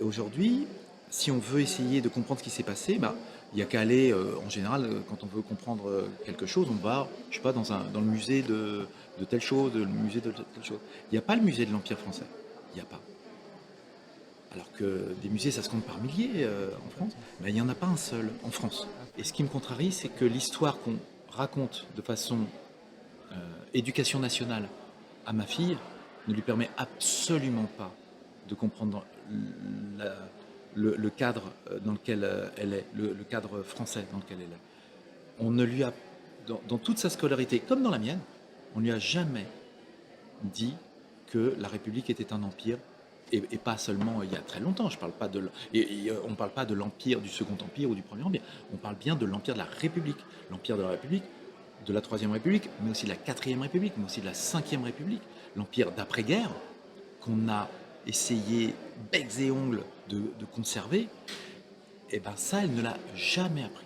Aujourd'hui, si on veut essayer de comprendre ce qui s'est passé, bah, il y a qu'à aller, en général, quand on veut comprendre quelque chose, on va, je sais pas, dans le musée de telle chose, le musée de telle chose. Il n'y a pas le musée de l'Empire français. Il n'y a pas. Alors que des musées, ça se compte par milliers en France, mais il n'y en a pas un seul en France. Et ce qui me contrarie, c'est que l'histoire qu'on raconte de façon éducation nationale à ma fille ne lui permet absolument pas de comprendre la- le cadre dans lequel elle est, le cadre français dans lequel elle est. On ne lui a, dans toute sa scolarité, comme dans la mienne, on ne lui a jamais dit que la République était un empire et pas seulement il y a très longtemps. Je parle pas de, on ne parle pas de l'empire du Second Empire ou du Premier Empire. On parle bien de l'empire de la République. L'empire de la République, de la Troisième République, mais aussi de la Quatrième République, mais aussi de la Cinquième République. L'empire d'après-guerre qu'on a essayé becs et ongles de conserver, et ben ça, elle ne l'a jamais appris.